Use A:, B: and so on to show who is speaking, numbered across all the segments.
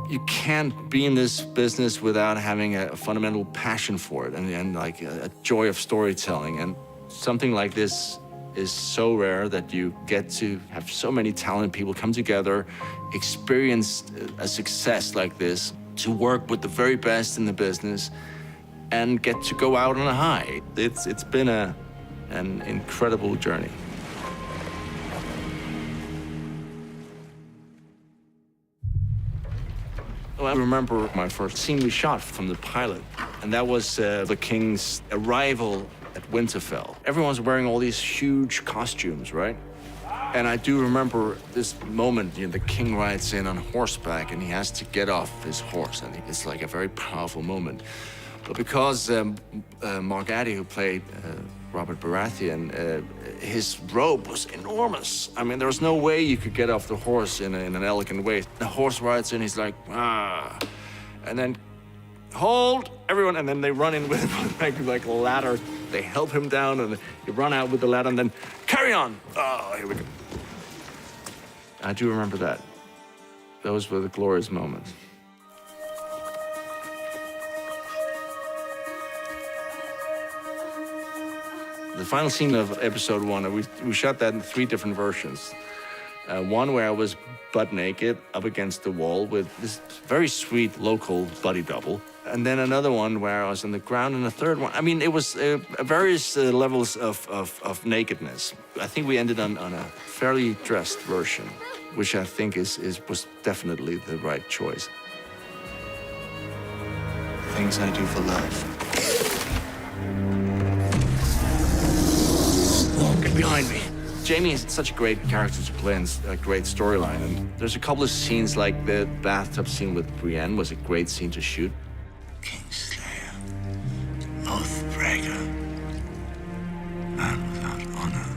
A: You can't be in this business without having a fundamental passion for it and like a joy of storytelling. And something like this is so rare that you get to have so many talented people come together, experience a success like this, to work with the very best in the business, and get to go out on a high. It's been an incredible journey. Well, I remember my first scene we shot from the pilot, and that was the king's arrival at Winterfell. Everyone's wearing all these huge costumes, right? And I do remember this moment, the king rides in on horseback and he has to get off his horse, and it's like a very powerful moment. But because Mark Addy, who played Robert Baratheon, his robe was enormous. I mean, there was no way you could get off the horse in an elegant way. The horse rides in, he's like, ah, and then hold, everyone, and then they run in with like a ladder. They help him down, and they run out with the ladder, and then carry on. Oh, here we go. I do remember that. Those were the glorious moments. The final scene of episode 1, we shot that in 3 different versions. One where I was butt naked up against the wall with this very sweet local body double. And then another one where I was on the ground, and a third one. I mean, it was various levels of nakedness. I think we ended on a fairly dressed version, which I think was definitely the right choice. Things I do for love. Get behind me. Jaime is such a great character to play and a great storyline. And there's a couple of scenes, like the bathtub scene with Brienne was a great scene to shoot.
B: Kingslayer, Oathbreaker, man without honor.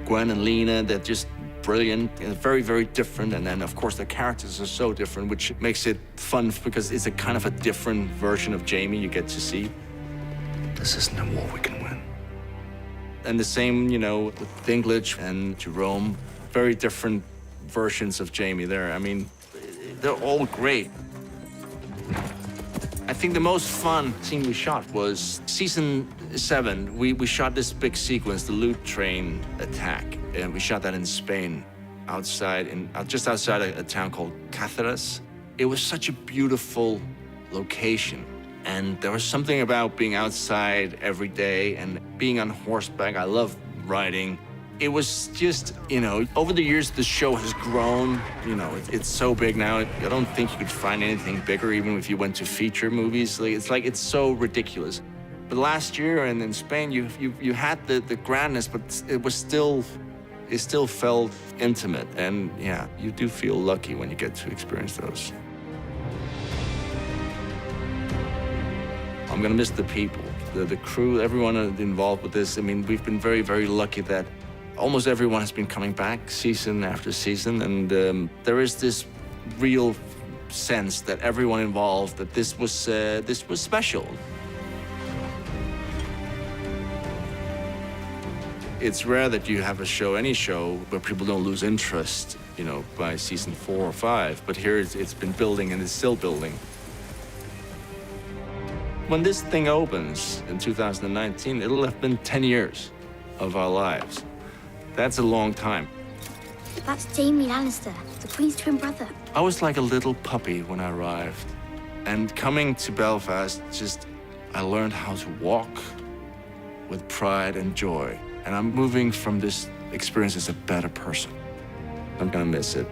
A: Gwen and Lena, they're just brilliant and very, very different. And then, of course, the characters are so different, which makes it fun because it's a kind of a different version of Jaime you get to see.
B: This isn't a war we can win.
A: And the same, with Dinklage and Jerome, very different versions of Jaime there. I mean, they're all great. I think the most fun scene we shot was season 7. We shot this big sequence, the loot train attack, and we shot that in Spain, just outside a town called Cáceres. It was such a beautiful location. And there was something about being outside every day and being on horseback. I love riding. It was just, over the years, the show has grown. It's so big now. I don't think you could find anything bigger, even if you went to feature movies. It's so ridiculous. But last year and in Spain, you had the grandness, but it still felt intimate. And yeah, you do feel lucky when you get to experience those. I'm gonna miss the people, the crew, everyone involved with this. I mean, we've been very, very lucky that almost everyone has been coming back season after season, and there is this real sense that everyone involved, that this was special. It's rare that you have any show, where people don't lose interest, by season 4 or 5, but here it's been building and it's still building. When this thing opens in 2019, it'll have been 10 years of our lives. That's a long time.
C: That's Jaime Lannister, the Queen's twin brother.
A: I was like a little puppy when I arrived. And coming to Belfast, I learned how to walk with pride and joy. And I'm moving from this experience as a better person. I'm gonna miss it.